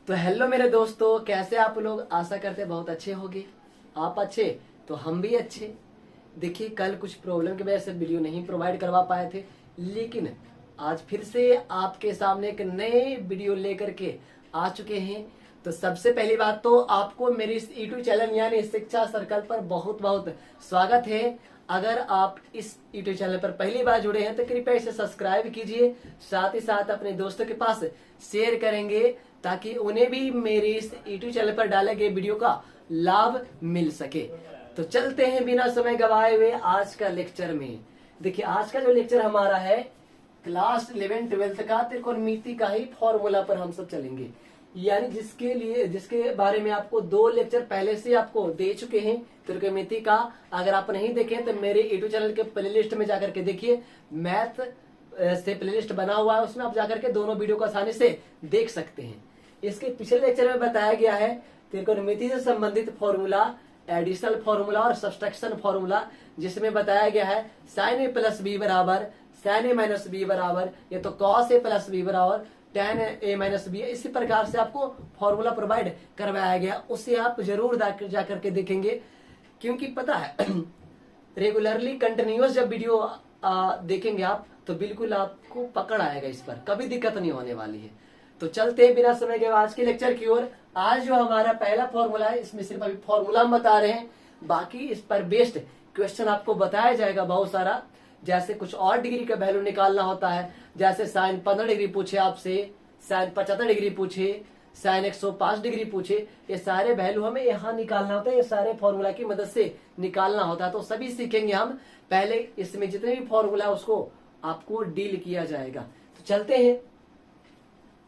तो हेलो मेरे दोस्तों, कैसे आप लोग? आशा करते बहुत अच्छे होंगे। आप अच्छे तो हम भी अच्छे। देखिए, कल कुछ प्रॉब्लम की वजह से वीडियो नहीं प्रोवाइड करवा पाए थे, लेकिन आज फिर से आपके सामने एक नए वीडियो लेकर के आ चुके हैं। तो सबसे पहली बात तो आपको मेरे इस यूट्यूब चैनल यानी शिक्षा सर्कल पर बहुत बहुत स्वागत है। अगर आप इस यूट्यूब चैनल पर पहली बार जुड़े हैं तो कृपया इसे सब्सक्राइब कीजिए, साथ ही साथ अपने दोस्तों के पास शेयर करेंगे ताकि उन्हें भी मेरे इस यूट्यूब चैनल पर डाले गए वीडियो का लाभ मिल सके। तो चलते हैं बिना समय गवाए हुए आज का लेक्चर में। देखिए, आज का जो लेक्चर हमारा है क्लास 11-12 का त्रिकोणमिति का ही फॉर्मूला पर हम सब चलेंगे, यानी जिसके बारे में आपको 2 लेक्चर पहले से आपको दे चुके हैं त्रिकोणमिति का। अगर आप नहीं देखे तो मेरे यूट्यूब चैनल के प्लेलिस्ट में जाकर के देखिए, मैथ से प्लेलिस्ट बना हुआ है, उसमें आप जाकर के दोनों वीडियो को आसानी से देख सकते हैं। इसके पिछले लेक्चर में बताया गया है त्रिकोणमिति से संबंधित फॉर्मूला, एडिशनल फॉर्मूला और सब्सट्रैक्शन फॉर्मूला, जिसमें बताया गया है साइन ए प्लस बी बराबर साइन ए माइनस बी बराबर या तो कॉस ए प्लस बी बराबर tan ए माइनस बी। इसी प्रकार से आपको फॉर्मूला प्रोवाइड करवाया गया, उसे आप जरूर जाकर के देखेंगे, क्योंकि पता है रेगुलरली कंटिन्यूअस जब वीडियो देखेंगे आप तो बिल्कुल आपको पकड़ आएगा, इस पर कभी दिक्कत नहीं होने वाली है। तो चलते हैं बिना समय के आज के लेक्चर की ओर। आज जो हमारा पहला फॉर्मूला है, इसमें सिर्फ अभी फॉर्मूला हम बता रहे हैं, बाकी इस पर बेस्ड क्वेश्चन आपको बताया जाएगा बहुत सारा। जैसे कुछ और डिग्री का वैल्यू निकालना होता है, जैसे साइन 15 डिग्री पूछे आपसे, साइन 75 डिग्री पूछे, साइन 105 डिग्री पूछे, ये सारे वैल्यू हमें यहाँ निकालना होता है, ये सारे फॉर्मूला की मदद से निकालना होता है। तो सभी सीखेंगे हम। पहले इसमें जितने भी फॉर्मूला है उसको आपको डील किया जाएगा। तो चलते हैं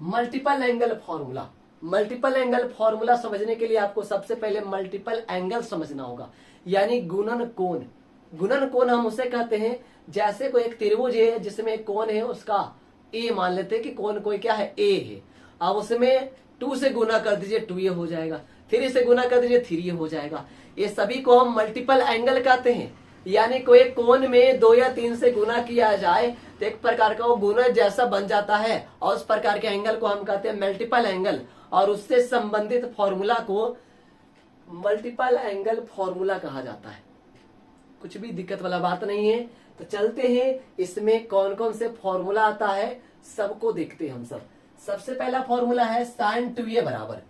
multiple angle formula. Multiple angle formula समझने के लिए आपको सबसे पहले मल्टीपल एंगल समझना होगा, यानी गुणन कोण। गुणन कोण हम उसे कहते हैं जैसे कोई एक त्रिभुज है जिसमें कोण है उसका ए, मान लेते हैं कि कोण कोई क्या है, ए है। अब उसमें 2 से गुना कर दीजिए 2a हो जाएगा, 3 से गुना कर दीजिए 3a हो जाएगा। ये सभी को हम मल्टीपल एंगल कहते हैं, यानी कोई कोण में 2 या 3 से गुना किया जाए तो एक प्रकार का वो गुणज जैसा बन जाता है, और उस प्रकार के एंगल को हम कहते हैं मल्टीपल एंगल, और उससे संबंधित फॉर्मूला को मल्टीपल एंगल फॉर्मूला कहा जाता है। कुछ भी दिक्कत वाला बात नहीं है। तो चलते हैं इसमें कौन कौन से फॉर्मूला आता है सबको देखते हैं हम सब। सबसे पहला फॉर्मूला है साइन 2a बराबर।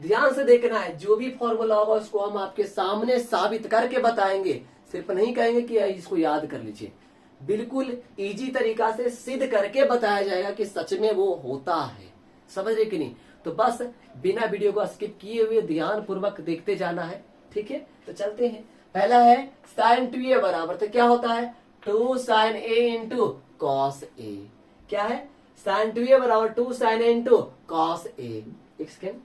ध्यान से देखना है, जो भी फॉर्मूला होगा उसको हम आपके सामने साबित करके बताएंगे, सिर्फ नहीं कहेंगे कि इसको याद कर लीजिए। बिल्कुल इजी तरीका से सिद्ध करके बताया जाएगा कि सच में वो होता है। समझ रहे कि नहीं? तो बस बिना वीडियो को स्किप किए हुए ध्यान पूर्वक देखते जाना है, ठीक है? तो चलते हैं। पहला है साइन 2a बराबर, तो क्या होता है 2 sine a into cos a। क्या है? साइन 2a बराबर 2 sine a into cos a। एक सेकेंड,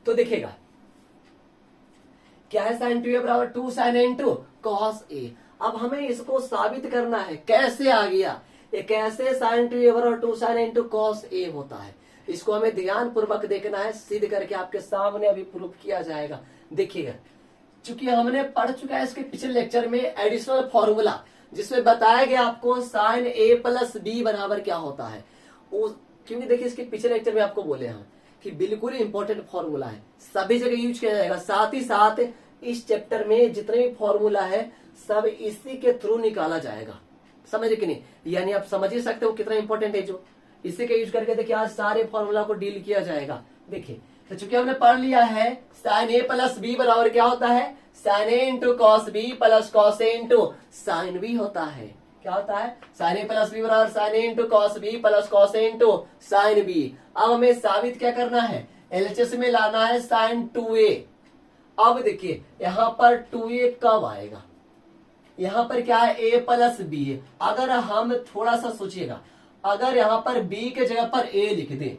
तो देखिएगा क्या है, साइन 2a बराबर 2 sine a into cos a। अब हमें इसको साबित करना है। कैसे आ गया ये? कैसे साइन 2a बराबर 2 sine a into cos a होता है, इसको हमें ध्यान पूर्वक देखना है। सिद्ध करके आपके सामने अभी प्रूफ किया जाएगा। देखिएगा, चूंकि हमने पढ़ चुका है इसके पिछले लेक्चर में एडिशनल फॉर्मूला, जिसमें बताया गया आपको साइन a प्लस बी बराबर क्या होता है। क्योंकि देखिए, इसके पिछले लेक्चर में आपको बोले हैं कि बिल्कुल इंपॉर्टेंट फॉर्मूला है, सभी जगह यूज किया जाएगा। साथ ही साथ इस चैप्टर में जितने भी फॉर्मूला है सब इसी के थ्रू निकाला जाएगा। समझे कि नहीं? यानी आप समझ ही सकते हो कितना इंपॉर्टेंट है, जो इसी के यूज करके देखिए आज सारे फॉर्मूला को डील किया जाएगा। देखिए, तो चूंकि हमने पढ़ लिया है साइन ए प्लस बी बराबर क्या होता है, sine A into cos B plus cos A into sine B होता है। क्या होता है? साइन ए प्लस बी बराबर sine A into cos B plus cos A into sine B. अब हमें साबित क्या करना है, एलएचएस में लाना है साइन 2a। अब देखिए यहाँ पर 2a कब आएगा, यहाँ पर क्या है a प्लस बी है। अगर हम थोड़ा सा सोचिएगा, अगर यहाँ पर b के जगह पर a लिख दे,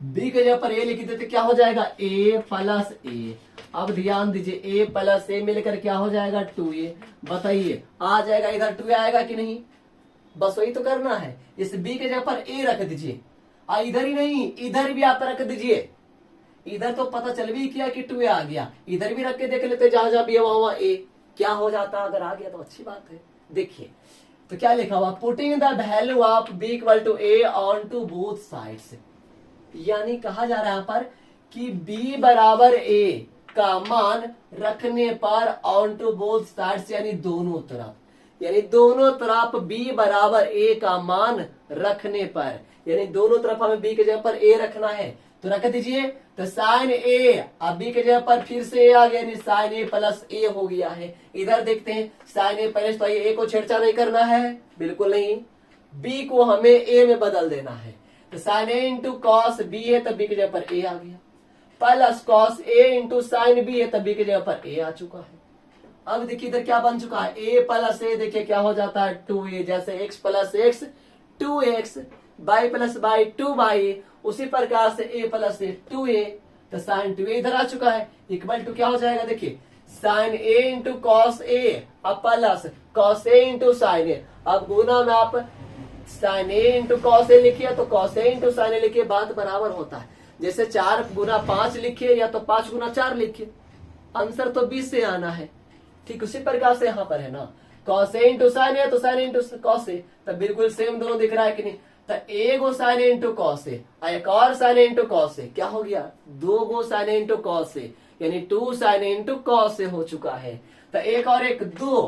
b के जगह पर a लिख दे तो क्या हो जाएगा a प्लस a। अब ध्यान दीजिए, a प्लस a मिलकर क्या हो जाएगा 2a। बताइए आ जाएगा, इधर 2a आएगा कि नहीं? बस वही तो करना है। इस b के जगह पर a रख दीजिए, इधर ही नहीं इधर भी आप रख दीजिए। इधर तो पता चल भी किया कि 2a आ गया, इधर भी रख के देख लेते, जहां जहां b है वहां a। क्या हो जाता? अगर आ गया तो अच्छी बात है, देखिए तो क्या लिखा हुआ, putting the value of b equal to a on to both sides, यानी कहा जा रहा है यहाँ पर कि b बराबर a का मान रखने पर ऑन टू बोथ साइड्स, यानी दोनों तरफ, यानी दोनों तरफ b बराबर a का मान रखने पर, यानी दोनों तरफ हमें b के जगह पर a रखना है तो रख दीजिए। तो साइन a, अब b के जगह पर फिर से a आ गया, यानी साइन a प्लस a हो गया है। इधर देखते हैं साइन a पहले तो a को छेड़छाड़ नहीं करना है, बिल्कुल नहीं, b को हमें a में बदल देना है। तो sine a into cos b है तो b की जगह पर a आ गया, plus cos a into sign b है तो b की जगह पर a आ चुका है। अब देखिए इधर क्या बन चुका है, a प्लस a, देखिए क्या हो जाता है 2a, जैसे x plus x 2x, y plus y 2y, उसी प्रकार से a प्लस a 2a, तो साइन 2a इधर आ चुका है, इक्वल टू क्या हो जाएगा, देखिए sine a into cos a अब plus cos a into sine a, अब गुना में आप sine a into cos a लिखिए तो cos a into sine a लिखिए, बात बराबर होता है। जैसे 4 गुना 5 लिखिए या तो 5 गुना 4 लिखिए, आंसर तो 20 से आना है। ठीक उसी प्रकार से यहाँ पर है ना, cos a into sine a तो साइन इंटू कॉस a, तो बिल्कुल सेम दोनों दिख रहा है कि नहीं। तो एक गो साइन इंटू कॉस ए, एक और साइन इंटू कॉस ए, क्या हो गया, 2 गो साइन इंटू कॉस ए, यानी 2 साइन इंटू कॉस ए हो चुका है। तो एक और एक 2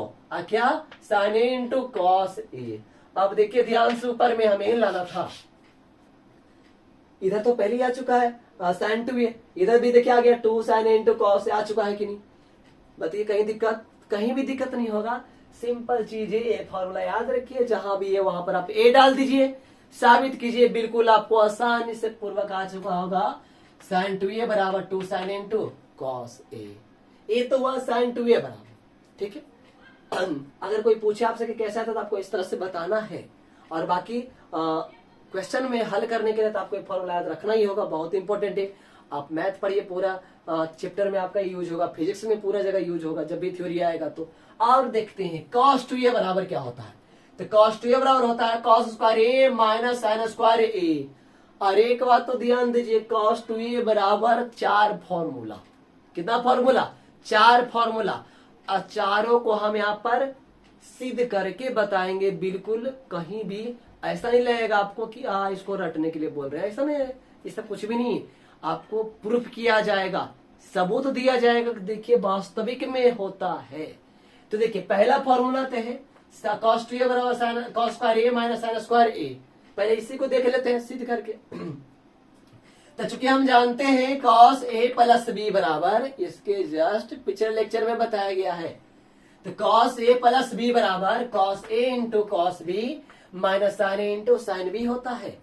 क्या साइन इंटू कॉस ए। अब देखिए ध्यान से ऊपर में हमें लाना था, इधर तो पहले ही आ चुका है साइन 2a, इधर भी देखिए आ गया 2 साइन इंटू कॉस ए आ चुका है कि नहीं। बताइए कहीं दिक्कत, कहीं भी दिक्कत नहीं होगा, सिंपल चीज है, फॉर्मूला याद रखिए, जहां भी है वहां पर आप ए डाल दीजिए, साबित कीजिए, बिल्कुल आपको आसानी से पूर्वक आ चुका होगा। साइन 2a बराबर 2 साइन इंटू कॉस ए, ए तो हुआ साइन 2a बराबर, ठीक है। अगर कोई पूछे आपसे कि कैसा था तो आपको इस तरह से बताना है, और बाकी क्वेश्चन में हल करने के लिए तो आपको एक फॉर्मूला याद रखना ही होगा, बहुत इंपॉर्टेंट है। आप मैथ पढ़िए, पूरा चैप्टर में आपका यूज होगा, फिजिक्स में पूरा जगह यूज होगा जब भी थ्योरी आएगा तो। और देखते हैं कॉस 2a बराबर क्या होता है, तो कॉस 2a बराबर होता है कॉस स्क्वायर ए माइनस साइन स्क्वायर ए। और एक बात तो ध्यान दीजिए, कॉस 2a बराबर 4 फॉर्मूला, कितना फॉर्मूला, 4 फॉर्मूला, और चारों को हम यहाँ पर सिद्ध करके बताएंगे। बिल्कुल कहीं भी ऐसा नहीं लगेगा आपको कि इसको रटने के लिए बोल रहे हैं, ऐसा नहीं है, ये सब कुछ भी नहीं, आपको प्रूफ किया जाएगा, सबूत दिया जाएगा, देखिए वास्तविक में होता है। तो देखिए पहला फॉर्मूला तो है कॉस 2a बराबर साइन कॉस स्क्वायर ए माइनस साइन स्क्वायर ए, पहले इसी को देख लेते हैं सिद्ध करके। तो चूंकि हम जानते हैं कॉस ए प्लस बी बराबर, इसके जस्ट पिछले लेक्चर में बताया गया है, तो कॉस ए प्लस बी बराबर cos A into cos B minus sine A into sine B होता है।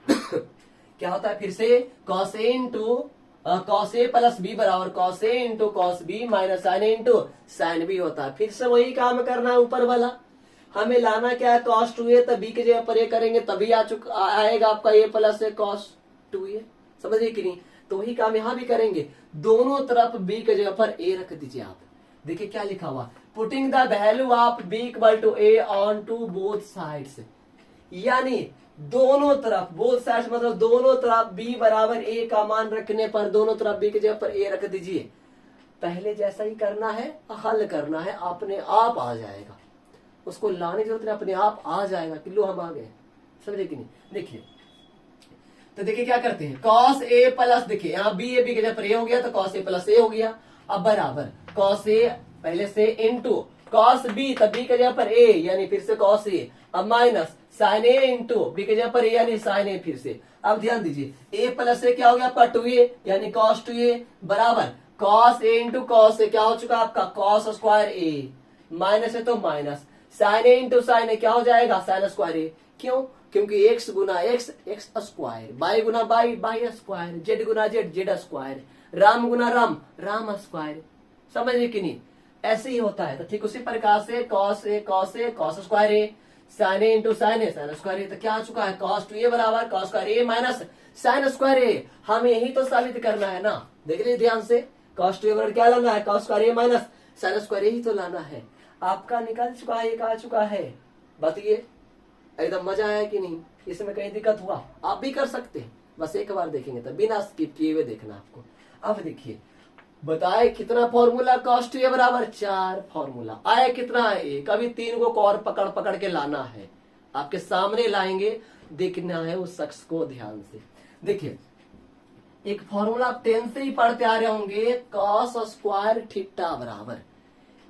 क्या होता है फिर से, cos A into cos A plus B बराबर cos A into cos B minus sine A into sine B होता है। फिर से वही काम करना है, ऊपर वाला हमें लाना क्या है, कॉस 2a, तो बी के जगह पर ए करेंगे तभी आएगा आपका ए प्लस ए कॉस 2a, समझिए कि नहीं। तो वही काम यहाँ भी करेंगे, दोनों तरफ बी के जगह पर ए रख दीजिए आप। देखिए क्या लिखा हुआ, putting the value of B equal to A on to both sides, यानी दोनों तरफ, बोथ साइड्स मतलब दोनों तरफ b बराबर a का मान रखने पर दोनों तरफ b की जगह पर a रख दीजिए। पहले जैसा ही करना है, हल करना है, अपने आप आ जाएगा, उसको लाने की जरूरत नहीं, अपने आप आ जाएगा कि लो हम आ गए, समझे कि नहीं। देखिए तो देखिए क्या करते हैं, कॉस a प्लस, देखिए यहाँ b की जगह पर a हो गया तो कॉस a प्लस a हो गया, अब बराबर कॉस a पहले से इंटू कॉस b, तब b की जगह पर a यानी फिर से कॉस a, अब minus sine a into b की जगह पर a यानी साइन a फिर से। अब ध्यान दीजिए a प्लस a क्या हो गया आपका 2a यानी कॉस 2a बराबर cos a into cos a क्या हो चुका आपका कॉस स्क्वायर a, माइनस है तो minus sine a into sine a क्या हो जाएगा साइन स्क्वायर a। क्यों, क्योंकि x गुना x x स्क्वायर, y गुना y y स्क्वायर, z गुना z z स्क्वायर, राम गुना राम राम स्क्वायर, समझिए कि नहीं, ऐसे ही होता है। तो ठीक उसी प्रकार से cos A cos square A, sign A into sign A sine square ए, तो क्या आ चुका है कॉस 2a बराबर कॉस स्क्वायर ए माइनस साइन स्क्वायर ए। हमें यही तो साबित करना है ना, देख लीजिए ध्यान से, कॉस 2a बराबर क्या लाना है कॉस स्क्वायर ए माइनस साइन स्क्वायर ए ही तो लाना है। आपका निकल चुका है, एक आ चुका है, बताइए एकदम मजा आया कि नहीं, इसमें कहीं दिक्कत हुआ, आप भी कर सकते हैं, बस एक बार देखेंगे तो बिना स्किप किए हुए देखना आपको। अब देखिए बताए कितना फॉर्मूला cos 2a बराबर 4 फॉर्मूला आया कितना है 1। अभी 3 को और पकड़ पकड़ के लाना है, आपके सामने लाएंगे, देखना है उस शख्स को ध्यान से। देखिए एक फॉर्मूला आप 10 से ही पढ़ते आ रहे होंगे, कॉस स्क्वायर थीटा बराबर,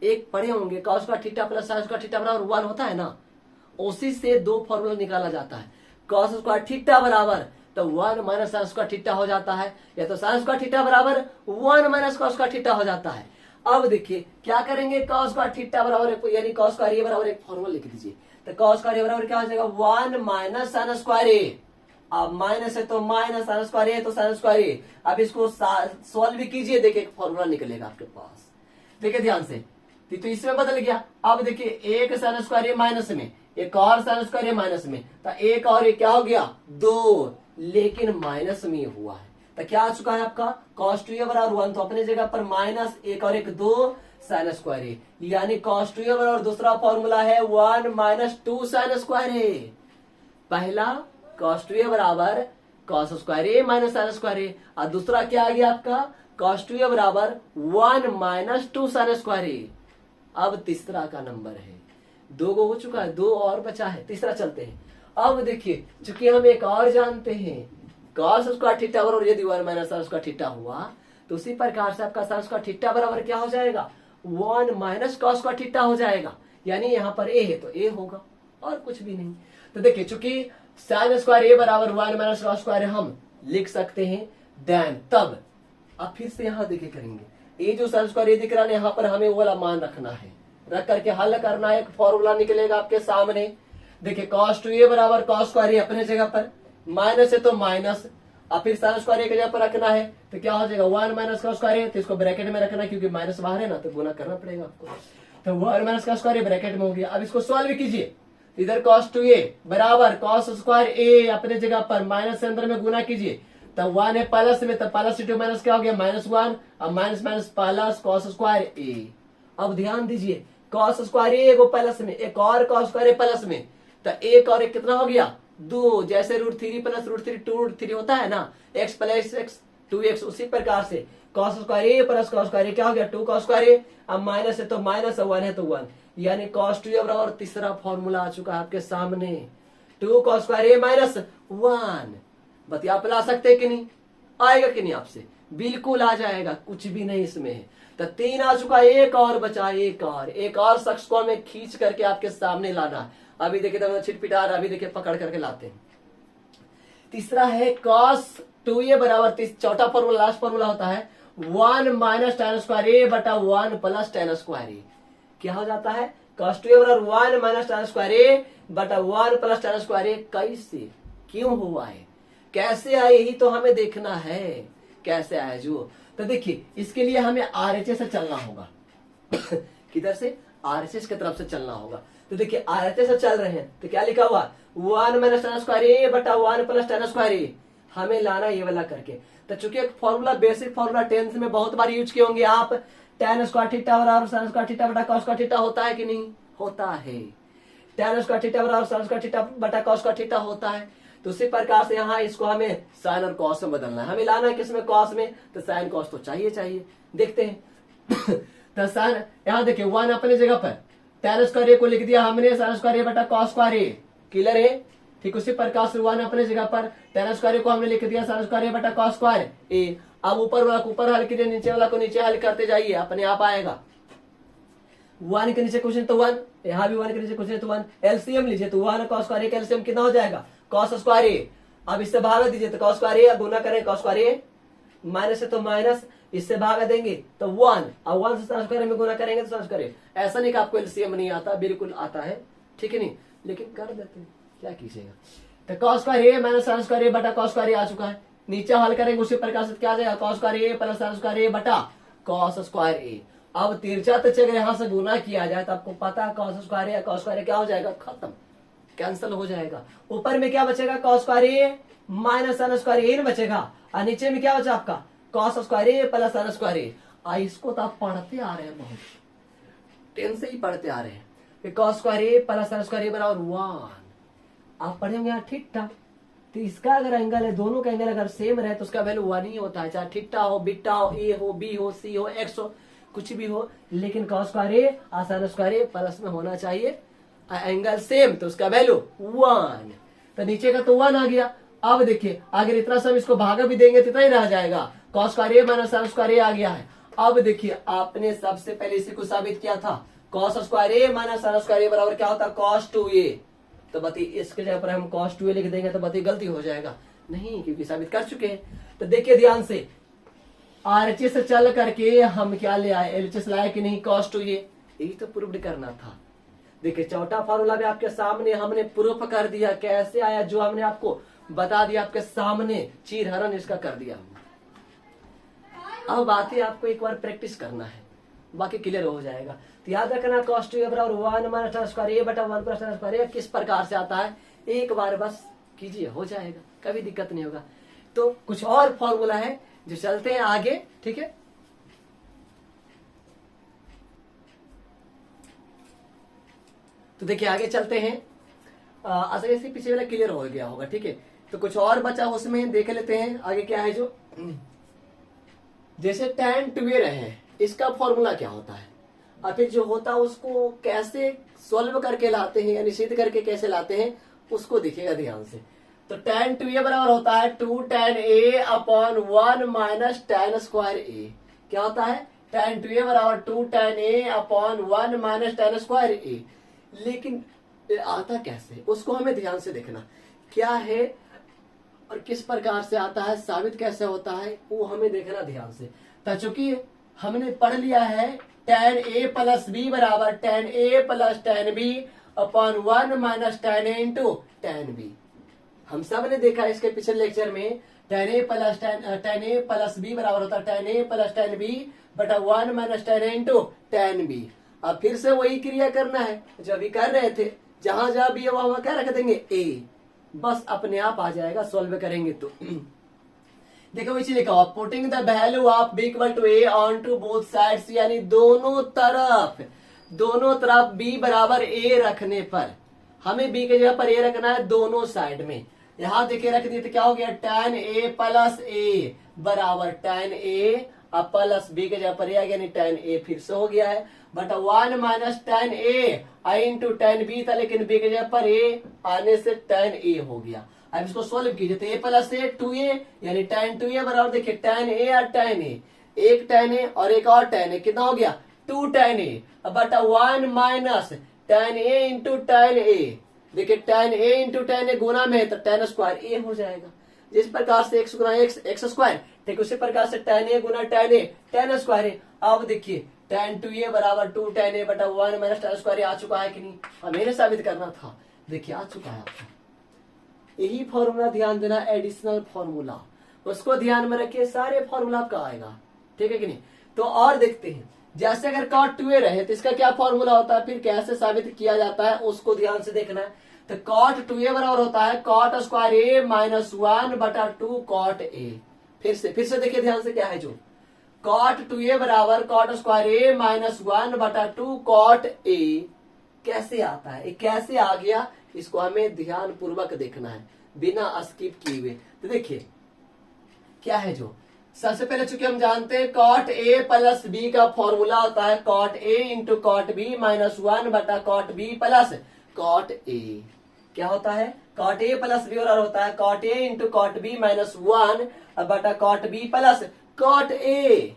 एक पढ़े होंगे कॉस का थीटा प्लस साइन का थीटा बराबर 1 होता है ना, उसी से दो फॉर्मूला निकाला जाता है। कॉस स्क्वायर थीटा बराबर तो 1 माइनस साइन का थीटा हो जाता है, या तो साइन का थीटा बराबर 1 माइनस कॉस का थीटा हो जाता है। अब देखिए क्या करेंगे, कॉस का थीटा बराबर यानी कॉस का ए बराबर एक फॉर्मूला लिख दीजिए, तो कॉस का ए बराबर क्या हो जाएगा 1 माइनस साइन स्क्वायर ए। अब माइनस है तो माइनस साइन स्क्वायर ए तो साइन स्क्वायर ए। अब इसको सॉल्व भी कीजिए, देखिए एक फॉर्मूला निकलेगा आपके पास, देखिए ध्यान से, तो इसमें बदल गया। अब देखिए एक साइन स्क्वायर ए माइनस में, एक और साइन स्क्वायर ए माइनस में, तो एक और ये क्या हो गया 2, लेकिन माइनस में हुआ है, तो क्या आ चुका है आपका cos 2a बराबर 1, तो अपने जगह पर माइनस एक और एक 2 साइन स्क्वायर ए, यानी cos 2a बराबर दूसरा फॉर्मूला है 1 माइनस 2 साइन स्क्वायर ए। पहला cos 2a बराबर cos स्क्वायर ए माइनस साइन स्क्वायर ए, और दूसरा क्या आ गया आपका cos 2a बराबर 1 माइनस 2 साइन स्क्वायर ए। अब तीसरा का नंबर है, 2 को हो चुका है, 2 और बचा है, तीसरा चलते हैं। अब देखिए चूंकि हम एक और जानते हैं cos स्क्वायर थीटा बराबर यदि 1 माइनस साइन स्क्वायर थीटा हुआ, तो उसी प्रकार से आपका साइन स्क्वायर थीटा बराबर क्या हो जाएगा 1 माइनस cos स्क्वायर थीटा हो जाएगा, यानी यहाँ पर a है तो a होगा और कुछ भी नहीं। तो देखिए चूंकि साइन स्क्वायर ए बराबर 1 माइनस cos स्क्वायर हम लिख सकते हैं, देन तब अब फिर से यहाँ देखिए करेंगे, ये जो साइन स्क्वायर ए दिख रहा है यहाँ पर हमें वो वाला मान रखना है, रख करके हल करना है, एक फॉर्मूला निकलेगा आपके सामने। देखिए cos 2a बराबर cos स्क्वायर ए अपने जगह पर, माइनस है तो माइनस, अब फिर साइन स्क्वायर ए की जगह पर रखना है, तो क्या हो जाएगा 1 माइनस cos स्क्वायर ए, तो इसको ब्रैकेट में रखना है क्योंकि माइनस बाहर है ना, तो गुना करना पड़ेगा आपको, तो 1 minus cos square A bracket में हो गया। अब इसको सॉल्व कीजिए, इधर cos 2a बराबर cos स्क्वायर ए अपने जगह पर माइनस से अंदर में गुना कीजिए, तो 1 है प्लस में, तो प्लस इंटू माइनस क्या हो गया -1, अब minus minus plus cos square A. अब ध्यान दीजिए cos स्क्वायर ए को प्लस में, एक और cos स्क्वायर ए प्लस में, तो एक और एक कितना हो गया 2, जैसे √3 प्लस √3 2√3 होता है ना, x प्लस x 2x, उसी प्रकार से cos स्क्वायर ए प्लस cos स्क्वायर ए क्या हो गया 2 cos स्क्वायर ए, अब माइनस है तो माइनस, 1 है तो 1, यानी cos 2a बराबर तीसरा फॉर्मूला आ चुका है आपके सामने 2 cos स्क्वायर ए माइनस 1। बतिया आप ला सकते हैं कि नहीं, आएगा कि नहीं आपसे, बिल्कुल आ जाएगा, कुछ भी नहीं इसमें है। तो 3 आ चुका, एक और बचा, एक और शख्स को हमें खींच करके आपके सामने लाना है। अभी देखिए तो छिटपिटार, अभी देखिए पकड़ करके लाते हैं। तीसरा है cos 2a बराबर, चौथा फॉर्मूला लास्ट फॉर्मूला होता है 1 माइनस tan स्क्वायर ए बटा 1 प्लस tan स्क्वायर ए। क्या हो जाता है cos 2a बराबर 1 माइनस tan स्क्वायर ए बटा 1 प्लस tan स्क्वायर ए। कैसे, क्यों हुआ है, कैसे आए, यही तो हमें देखना है कैसे आए जो। तो देखिए इसके लिए हमें RHS से चलना होगा किधर से, RHS की तरफ से चलना होगा। तो देखिए RHS से चल रहे हैं, तो क्या लिखा हुआ 1 माइनस tan स्क्वायर ए बटा 1 प्लस tan स्क्वायर ए, हमें लाना ये वाला करके। तो चूंकि एक फॉर्मूला बेसिक फॉर्मूला 10th में बहुत बार यूज किए होंगे आप, tan स्क्वायर थीटा बराबर sin स्क्वायर थीटा बटा cos स्क्वायर थीटा होता है कि नहीं, होता है, tan स्क्वायर थीटा बराबर sin स्क्वायर थीटा बटा cos स्क्वायर थीटा होता है। तो उसी प्रकार से यहाँ इसको हमें साइन और कॉस में बदलना है, हमें लाना है किसमें कॉस में, तो साइन कॉस तो चाहिए, देखते हैं तो साइन यहाँ देखिए 1 अपने जगह पर, tan स्क्वायर ए को लिख दिया हमने sin स्क्वायर ए बटा cos स्क्वायर ए, क्लियर है। ठीक उसी प्रकार से 1 अपने जगह पर, tan स्क्वायर ए को हमने लिख दिया sin स्क्वायर ए बटा cos स्क्वायर ए। अब ऊपर वाला को ऊपर हल कीजिए, नीचे वाला को नीचे हल करते जाइए, अपने आप आएगा। 1 के नीचे क्वेश्चन तो 1, यहाँ भी 1 के नीचे क्वेश्चन तो 1, एलसीएम लीजिए तो 1 cos स्क्वायर ए का एलसीएम कितना हो जाएगा cos स्क्वायर ए। अब इससे भागा दीजिए तो cos स्क्वायर ए, गुना करें cos स्क्वायर ए, माइनस है तो माइनस, इससे भागा देंगे तो 1, अब 1 से sin स्क्वायर में गुना करेंगे तो sin स्क्वायर ए। ऐसा नहीं कि आपको एलसीएम नहीं आता, बिल्कुल आता है, ठीक है नहीं, लेकिन कर देते हैं, क्या कीजिएगा। तो cos स्क्वायर ए माइनस sin स्क्वायर ए बटा cos स्क्वायर ए आ चुका है, नीचे हल करेंगे उसी प्रकार से क्या आ जाएगा cos स्क्वायर ए प्लस sin स्क्वायर ए बटा cos स्क्वायर ए। अब तिरछा तो अगर यहाँ से गुना किया जाए तो आपको पता है cos स्क्वायर ए cos स्क्वायर ए क्या हो जाएगा, खत्म, कैंसिल हो जाएगा। ऊपर में क्या बचेगा cos स्क्वायर ए माइनस sin स्क्वायर ए बचेगा, और नीचे में क्या बचा आपका cos स्क्वायर ए प्लस sin स्क्वायर ए। इसको तो आप पढ़ते आ रहे हैं, बहुत 10 से ही पढ़ते आ रहे हैं। cos स्क्वायर ए प्लस sin स्क्वायर ए बराबर 1, आप पढ़े होंगे यहाँ थीटा, तो इसका अगर एंगल है, दोनों का एंगल अगर सेम रहे तो उसका वैल्यू 1 ही होता है, चाहे थीटा हो, बीटा हो, ए हो, बी हो, सी हो, एक्स हो, कुछ भी हो। लेकिन कॉस स्क्वायर ए आसान स्क्वायर ए प्लस में होना चाहिए, एंगल सेम, तो उसका वैल्यू 1। तो नीचे का तो 1 आ गया। अब देखिए अगर इतना सब इसको भागा भी देंगे तो इतना ही रह जाएगा, कॉस स्क्वायर ए माइनस साइन स्क्वायर ए आ गया है। अब देखिए आपने सबसे पहले इसी को साबित किया था, कॉस स्क्वायर ए माइनस साइन स्क्वायर ए बराबर क्या होता है, कॉस 2a। तो बताइए इसके जगह पर हम cos 2a लिख देंगे तो बताइए गलती हो जाएगा, नहीं, क्योंकि साबित कर चुके हैं। तो देखिए ध्यान से, RHS से चल करके हम क्या ले आए, LHS लाए कि नहीं, cos 2a, यही तो प्रूव करना था। देखिए चौथा फॉर्मूला भी आपके सामने हमने प्रूफ कर दिया, कैसे आया जो हमने आपको बता दिया, आपके सामने चीर हरण इसका कर दिया। अब बातें आपको एक बार प्रैक्टिस करना है, बाकी क्लियर हो जाएगा। तो याद रखना cos 2a बराबर 1 माइनस tan स्क्वायर a बटा 1 प्लस tan स्क्वायर a किस प्रकार से आता है, एक बार बस कीजिए, हो जाएगा, कभी दिक्कत नहीं होगा। तो कुछ और फॉर्मूला है जो चलते हैं आगे, ठीक है। तो देखिए आगे चलते हैं, आसानी से पीछे वाला क्लियर हो गया होगा, ठीक है। तो कुछ और बचा उसमें देख लेते हैं आगे क्या है। जो जैसे tan 2a रहे, इसका फॉर्मूला क्या होता है, और फिर जो होता है उसको कैसे सॉल्व करके लाते हैं, यानी सिद्ध करके कैसे लाते हैं, उसको देखिएगा ध्यान से। तो tan 2a बराबर होता है 2 tan a upon 1 minus tan square a। क्या होता है, tan 2a बराबर 2 tan a upon 1 minus tan square a। लेकिन आता कैसे, उसको हमें ध्यान से देखना, क्या है और किस प्रकार से आता है, साबित कैसे होता है, वो हमें देखना ध्यान से। तो चूंकि हमने पढ़ लिया है tan a प्लस b बराबर tan a plus tan b upon 1 minus tan a into tan b। हम सब ने देखा इसके पिछले लेक्चर में tan a प्लस b बराबर होता है tan a plus tan b बटा 1 minus tan a into tan b। अब फिर से वही क्रिया करना है जो अभी कर रहे थे, जहां जहां भी है वहां क्या रख देंगे a, बस अपने आप आ जाएगा सॉल्व करेंगे तो। देखो इसी लिखा हुआ putting the value of b equal to a on to both sides, यानी दोनों तरफ b बराबर a रखने पर, हमें b के जगह पर a रखना है दोनों साइड में। यहां देखिए रख दिए तो क्या हो गया, tan a प्लस a बराबर tan a अब प्लस b के जगह पर a आ गया, यानी tan a फिर से हो गया है, but 1 minus tan a into tan b था, लेकिन b के जगह पर a आने से tan a हो गया। अब इसको सोल्व कीजिए तो a प्लस a 2a, यानी tan 2a बराबर देखिए tan a और tan a, एक tan a और एक और tan a, कितना हो गया 2 tan a बटा 1 minus tan a into tan a। देखिए tan a into tan a गुना में है तो tan स्क्वायर a हो जाएगा। जिस प्रकार से x गुना x स्क्वायर, ठीक उसी प्रकार से tan a Guna tan a tan square a। अब देखिए tan 2a बराबर 2 tan a बटा 1 माइनस tan स्क्वायर आ चुका है कि नहीं, हमें साबित करना था। देखिए आ चुका है आपका, यही फॉर्मूला ध्यान देना, एडिशनल फॉर्मूला, उसको ध्यान में रखिए, सारे फॉर्मूला आपका आएगा, ठीक है कि नहीं। तो और देखते हैं, जैसे अगर cot 2a रहे तो इसका क्या फॉर्मूला होता है, फिर कैसे साबित किया जाता है उसको ध्यान से देखना है। तो cot 2a बराबर होता है cot स्क्वायर a माइनस 1 बटा 2 cot a। फिर से देखिए ध्यान से, क्या है जो cot 2a बराबर cot स्क्वायर a माइनस 1 बटा 2 cot a कैसे आता है, कैसे आ गया, इसको हमें ध्यान पूर्वक देखना है बिना स्किप किए हुए। तो देखिए क्या है जो, सबसे पहले चूंकि हम जानते हैं cot a प्लस b का फॉर्मूला होता है cot a into cot b minus 1 बटा cot b plus cot a। क्या होता है, cot a प्लस b और होता है cot a into cot b minus 1 बटा cot b plus cot a।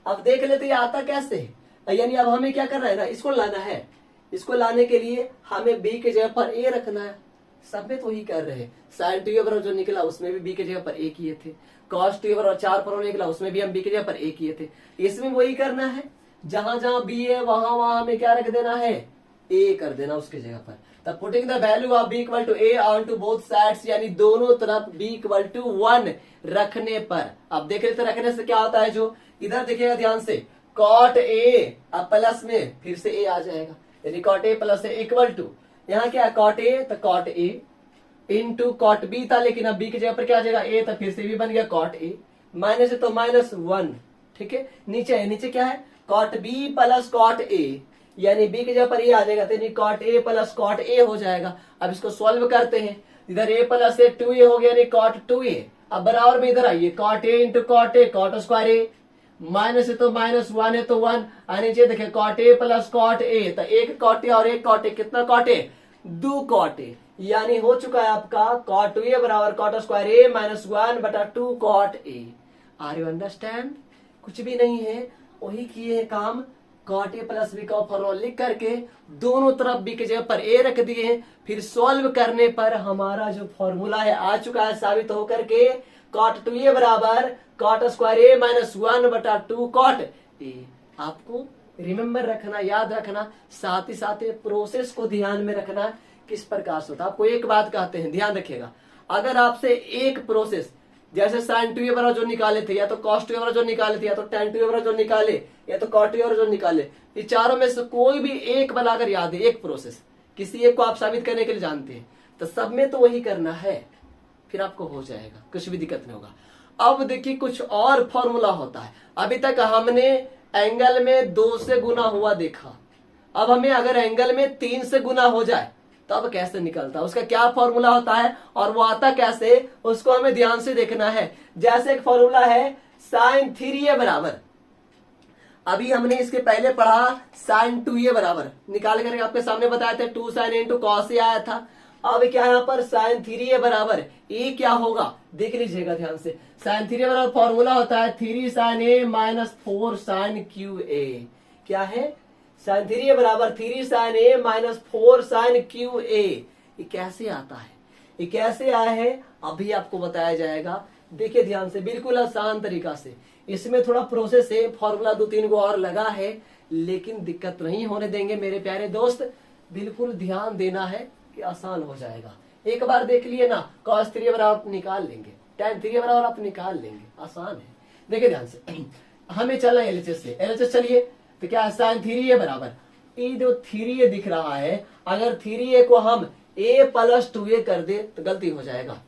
अब देख लेते हैं आता कैसे, यानी अब हमें क्या करना है ना, इसको लाना है। इसको लाने के लिए हमें b के जगह पर a रखना है, सब में तो ही कर रहे हैं। sin 2a बराबर जो निकला उसमें भी b के जगह पर a किए थे, cos 2a बराबर 4 पर निकला उसमें भी हम b के जगह पर a किए थे। इसमें वही करना है, जहां जहां b है वहां वहां हमें क्या रख देना है, a कर देना उसके जगह पर। तब putting the value of b equal to a on to both sides, यानी दोनों तरफ b इक्वल टू 1 रखने पर। अब देख लेते रखने से क्या होता है, जो इधर देखिएगा ध्यान से, cot a अब प्लस में फिर से a आ जाएगा, यानी cot a plus a equal to, यहाँ क्या है cot a तो cot a into cot b था, लेकिन अब b की जगह पर क्या आ जाएगा a, तो फिर से भी बन गया cot a, माइनस है तो माइनस 1, ठीक है। नीचे क्या है cot b plus cot a, यानी b की जगह पर a आ जाएगा, तो यानी cot a plus cot a हो जाएगा। अब इसको सॉल्व करते हैं, इधर a प्लस ए 2a हो गया, नहीं cot 2a। अब बराबर में इधर आइए, cot a into cot a, cot square A, minus है तो माइनस, 1 है तो 1, और नीचे देखिए cot a plus cot a, तो एक cot a और एक cot a, कितना cot a, 2 cot a, यानी हो चुका है आपका cot 2a बराबर cot स्क्वायर a माइनस 1 बटा 2 cot a। Are you understand? कुछ भी नहीं है, वही किए है काम। cot a प्लस b का फॉर्मूला लिख करके दोनों तरफ b की जगह पर a रख दिए हैं, फिर सॉल्व करने पर हमारा जो फॉर्मूला है आ चुका है साबित होकर के, cot 2a बराबर cot स्क्वायर a माइनस 1 बटा 2 cot a। आपको रिमेम्बर रखना, याद रखना, साथ ही साथ प्रोसेस को ध्यान में रखना किस प्रकार से होता है। आपको एक बात कहते हैं, ध्यान रखिएगा, अगर आपसे एक प्रोसेस जैसे sin 2a बराबर जो निकाले थे, या तो cos 2a बराबर जो निकाले थे, या तो tan 2a बराबर जो निकाले, या तो cot 2a बराबर जो निकाले, ये चारों में से कोई भी एक वाला अगर याद है, एक प्रोसेस किसी एक को आप साबित करने के लिए जानते हैं, तो सब में तो वही करना है, फिर आपको हो जाएगा, कुछ भी दिक्कत नहीं होगा। अब देखिए कुछ और फॉर्मूला होता है। अभी तक हमने एंगल में 2 से गुना हुआ देखा, अब हमें अगर एंगल में 3 से गुना हो जाए तब कैसे निकलता है, उसका क्या फॉर्मूला होता है और वो आता कैसे, उसको हमें ध्यान से देखना है। जैसे एक फॉर्मूला है sin 3a बराबर, अभी हमने इसके पहले पढ़ा sin 2a बराबर, निकाल करके आपके सामने बताया था 2 sin a into cos a आया था। अब क्या यहाँ पर sin 3a बराबर a क्या होगा, देख लीजिएगा ध्यान से। sin 3a बराबर फॉर्मूला होता है 3 sin a minus 4 sin qa। क्या है, sin 3a बराबर 3 sin a minus 4 sin qa। ये कैसे आता है, ये कैसे आया है अभी आपको बताया जाएगा। देखिए ध्यान से, बिल्कुल आसान तरीका से। इसमें थोड़ा प्रोसेस है, फॉर्मूला 2-3 को और लगा है, लेकिन दिक्कत नहीं होने देंगे मेरे प्यारे दोस्त। बिल्कुल ध्यान देना है कि आसान हो जाएगा। एक बार देख लिए ना, cos 3a बराबर आप निकाल लेंगे, tan 3a बराबर आप निकाल लेंगे, आसान है। देखिए ध्यान से, हमें चलना LHS से, LHS चलिए, तो क्या है sin 3a बराबर, ये जो 3a दिख रहा है, अगर 3a को हम a प्लस 2a कर दे तो गलती हो जाएगा।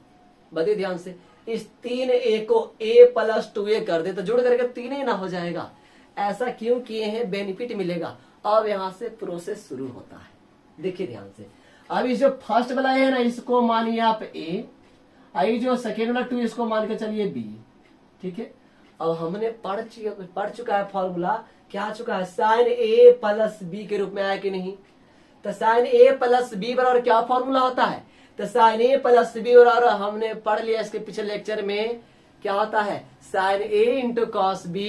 बताइए ध्यान से, इस 3a को a प्लस 2a कर दे तो जुड़ करके 3a ना हो जाएगा। ऐसा क्यों किए हैं, बेनिफिट मिलेगा। अब यहां से प्रोसेस शुरू होता है, देखिए ध्यान से। अभी जो फर्स्ट वाला है ना, इसको मानिए आप a, आई जो सेकेंड वाला 2 इसको मान के चलिए b, ठीक है। अब हमने पढ़ चुका है फॉर्मूला, क्या आ चुका है, sin a प्लस b के रूप में आया कि नहीं। तो sin a प्लस b बराबर क्या फॉर्मूला होता है, तो sin a प्लस b बराबर हमने पढ़ लिया इसके पिछले लेक्चर में, क्या होता है sin a into cos b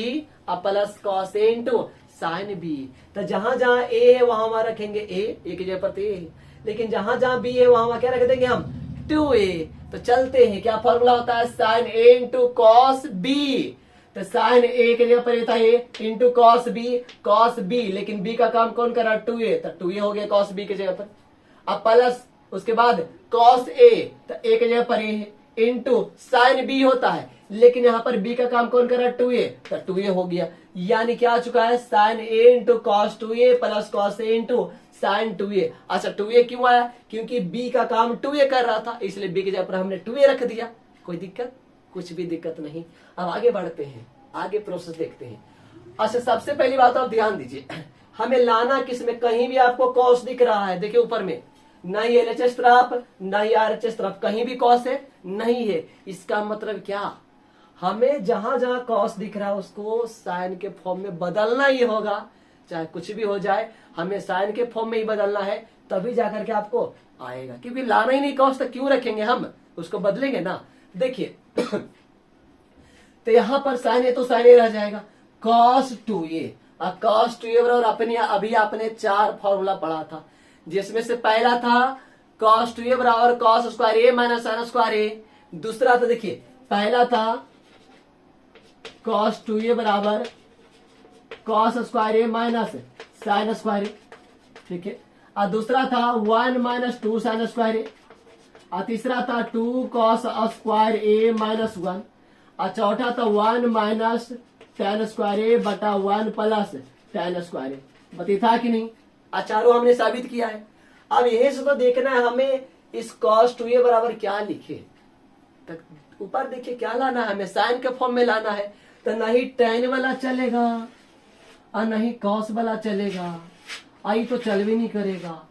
plus cos a into sin b। तो जहां जहां a है वहां वहां रखेंगे a की जगह पर a, लेकिन जहां जहां b है वहां वहां क्या रख देंगे हम, 2a। तो चलते हैं, क्या फॉर्मूला होता है, sin a into cos b। तो sin a के जगह पर था a इंटू cos b, लेकिन b का काम कौन कर रहा है, 2a, तो 2a हो गया cos b के जगह पर। अब प्लस उसके बाद cos a, तो a के जगह पर a है, इंटू sin b होता है, लेकिन यहाँ पर b का काम कौन कर रहा है, 2a, तो 2a हो गया। यानी क्या आ चुका है, sin a into cos 2a plus cos a into sin 2a। अच्छा 2a क्यों आया, क्योंकि b का काम 2a कर रहा था, इसलिए b की जगह पर हमने 2a रख दिया। कोई दिक्कत, कुछ भी दिक्कत नहीं। अब आगे बढ़ते हैं, आगे प्रोसेस देखते हैं। अच्छा सबसे पहली बात आप ध्यान दीजिए, हमें लाना किसमें, कहीं भी आपको कॉस दिख रहा है, देखिए ऊपर में, ना ही LHS तरफ ना ही RHS तरफ, कहीं भी कॉस है नहीं है। इसका मतलब क्या, हमें जहां जहां कॉस दिख रहा है उसको साइन के फॉर्म में बदलना ही होगा, चाहे कुछ भी हो जाए, हमें साइन के फॉर्म में ही बदलना है, तभी जाकर के आपको आएगा। क्योंकि लाना ही नहीं कॉस तो क्यों रखेंगे हम, उसको बदलेंगे ना। देखिए तो यहां पर साइन ए तो साइन ए रह जाएगा, cos 2a। अब cos 2a बराबर अपने अभी आपने 4 फॉर्मूला पढ़ा था, जिसमें से पहला था cos 2a बराबर cos square a minus sin square a। दूसरा था, देखिए पहला था cos 2a बराबर cos square a minus sin square a, ठीक है। और दूसरा था 1 माइनस 2 sin स्क्वायर a, और तीसरा था 2 cos स्क्वायर a माइनस 1, और चौथा था 1 माइनस tan स्क्वायर a बटा 1 प्लस tan स्क्वायर a। बता था कि नहीं, चारों हमने साबित किया है। अब यही से तो देखना है हमें इस cos 2a बराबर क्या लिखे, तो ऊपर देखिए क्या लाना है, हमें साइन के फॉर्म में लाना है। तो नहीं tan वाला चलेगा और नहीं cos वाला चलेगा, आई तो चल भी नहीं करेगा।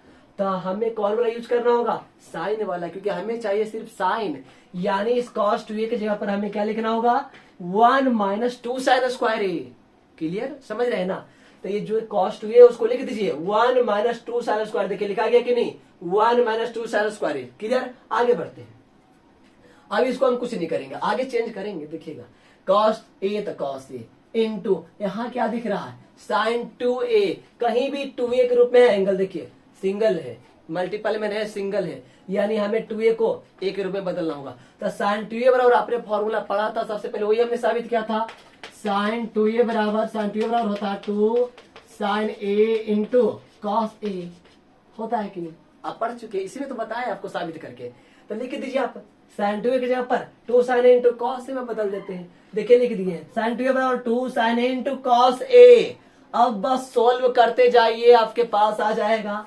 तो हमें कौन वाला यूज करना होगा, साइन वाला, क्योंकि हमें चाहिए सिर्फ साइन। यानी इस cos 2a की जगह पर हमें क्या लिखना होगा, 1 माइनस 2 साइन स्क्वायर ए। क्लियर, समझ रहे हैं ना। तो ये जो cos 2a है उसको लिख दीजिए 1 माइनस 2 साइन स्क्वायर। देखिए लिखा गया कि नहीं, 1 माइनस 2 साइन स्क्वायर ए। क्लियर, आगे बढ़ते हैं। अब इसको हम कुछ नहीं करेंगे, आगे चेंज करेंगे। देखिएगा cos a तो cos a इंटू यहाँ क्या दिख रहा है, साइन 2a। कहीं भी 2a के रूप में है एंगल, देखिए सिंगल है, मल्टीपल में है, सिंगल है, यानी हमें 2a को a के रूप में बदलना होगा। तो साइन 2a बराबर आपने फॉर्मूला पढ़ा था सबसे पहले, वही हमने साबित किया था। साइन 2a बराबर होता है 2 sine a into cos a। होता है कि नहीं, आप पढ़ चुके हैं, इसी में तो बताया आपको साबित करके। तो लिख दीजिए आप साइन 2a की जगह पर 2 sine a into cos a में बदल देते हैं। देखिए लिख दिए साइन 2a बराबर 2 sine a into cos a। अब बस सोल्व करते जाइए, आपके पास आ जाएगा।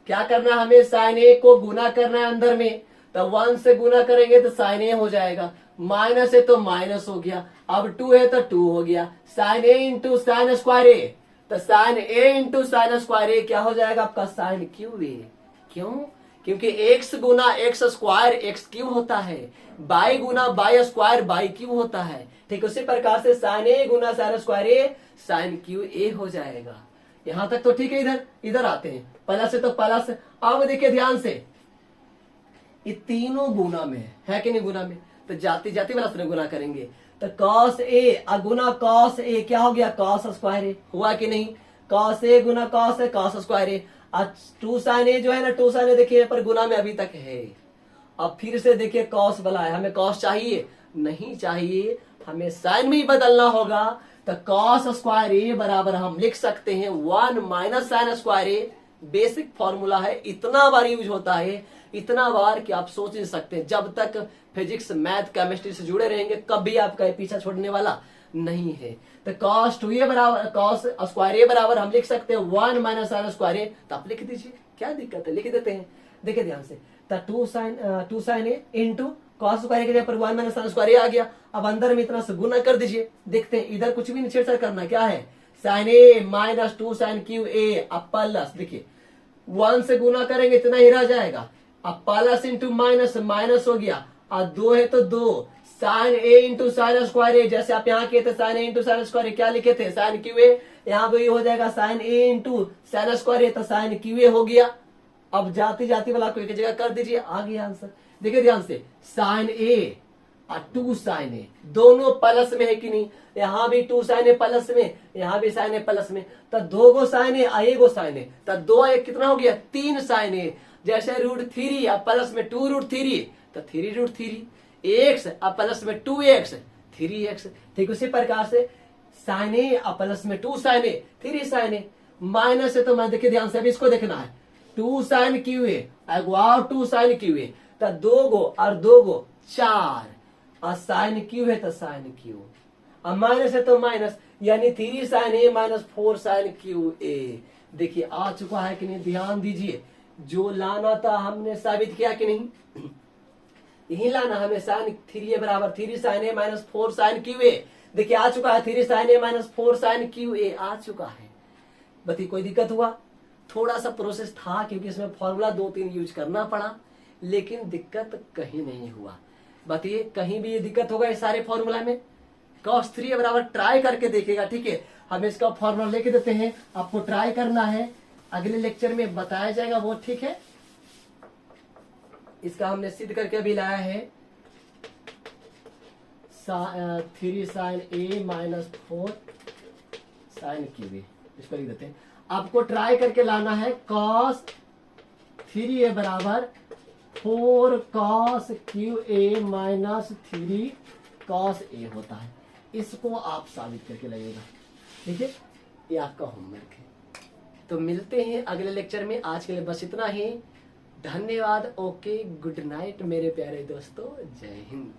क्या करना है, हमें साइन a को गुना करना है अंदर में, तो 1 से गुना करेंगे तो साइन a हो जाएगा, माइनस है तो माइनस हो गया, अब 2 है तो 2 हो गया, sine a into sine square a, तो sine a into sine square a क्या हो जाएगा आपका, साइन क्यू a। क्यों, क्योंकि x गुना एक्स स्क्वायर एक्स क्यू होता है, बाई गुना बाई स्क्वायर बाई क्यू होता है। ठीक उसी प्रकार से साइन a गुना sine square a sine cube a हो जाएगा। यहां तक तो ठीक है। इधर इधर आते हैं, प्लस है तो प्लस। अब देखिए ध्यान से, ये तीनों गुना में है कि नहीं, गुना में, तो जाती जाती वाला से गुना करेंगे। तो cos a Guna cos a क्या हो गया, cos स्क्वायर a हुआ कि नहीं, cos a Guna cos a cos square a। आज 2 साइन a जो है ना, 2 साइन a देखिए पर गुना में अभी तक है। अब फिर से देखिए cos वाला है, हमें cos चाहिए नहीं चाहिए, हमें साइन में ही बदलना होगा। तो cos स्क्वायर a बराबर हम लिख सकते हैं 1 minus sign square a। Basic formula है, इतना बार यूज होता है, इतना बार कि आप सोच नहीं सकते। जब तक फिजिक्स मैथ केमिस्ट्री से जुड़े रहेंगे कभी आपका पीछा छोड़ने वाला नहीं है। तो cos 2a बराबर cos स्क्वायर a बराबर हम लिख सकते हैं 1 माइनस साइन स्क्वायर a। तो आप लिख दीजिए, क्या दिक्कत है, लिख देते हैं। देखिए ध्यान से, तो 2 sine a into cos square के जगह पर 1 माइनस साइन स्क्वायर आ गया। अब अंदर में इतना से गुना कर दीजिए। देखते हैं इधर कुछ भी नहीं छेड़छाड़ करना, क्या है, sine a minus 2 sine cube a, अब प्लस, देखिए 1 से गुना करेंगे इतना ही रह जाएगा, अब प्लस इंटू माइनस, माइनस हो गया, और 2 है तो 2 sine a into sine square a। जैसे आप यहाँ किए थे sine a into sine square a, क्या लिखे थे, साइन क्यू a। यहाँ पे ये हो जाएगा sine a into sine square a, तो साइन क्यू a हो गया। अब जाती जाती वाला को एक जगह कर दीजिए, आ गया आंसर। देखिए ध्यान से, साइन a और 2 साइन a दोनों प्लस में है कि नहीं, यहाँ भी 2 साइन a प्लस में, यहाँ भी साइन a प्लस में, तो 2 गो साइन a और 1 गो साइन a, तो 2 1 कितना हो गया, 3 साइन a। जैसे √3 और प्लस में 2√3, तो 3√3 x और प्लस में 2x 3x। ठीक उसी प्रकार से साइन a और प्लस में 2 sine a 3 sine a, minus है तो मैं देखिए ध्यान से, अभी इसको देखना है, 2 साइन क्यू a और 2 साइन क्यू a, तो 2 गो और 2 गो 4, और साइन क्यू है तो साइन क्यू, और माइनस है तो माइनस, यानी 3 sine a minus 4 sine cube a। देखिए आ चुका है कि नहीं, ध्यान दीजिए, जो लाना था हमने साबित किया कि नहीं, यही लाना हमें, साइन 3a बराबर 3 sine a minus 4 sine cube a। देखिए आ चुका है 3 sine a minus 4 sine cube a आ चुका है। बताइए कोई दिक्कत हुआ, थोड़ा सा प्रोसेस था क्योंकि इसमें फॉर्मूला 2-3 यूज करना पड़ा, लेकिन दिक्कत कहीं नहीं हुआ। बताइए कहीं भी ये दिक्कत होगा इस सारे फॉर्मूला में, cos 3a बराबर ट्राई करके देखिएगा। ठीक है, हम इसका फॉर्मूला लेके देते हैं, आपको ट्राई करना है, अगले लेक्चर में बताया जाएगा वो। ठीक है, इसका हमने सिद्ध करके अभी लाया है, 3 sine a minus 4 sine cube a, इसको लिख देते हैं। आपको ट्राई करके लाना है, cos 3a बराबर 4 cos Q a minus 3 cos a होता है, इसको आप साबित करके लाइएगा। ठीक है, ये आपका होमवर्क है। तो मिलते हैं अगले लेक्चर में, आज के लिए बस इतना ही। धन्यवाद, ओके, गुड नाइट मेरे प्यारे दोस्तों, जय हिंद।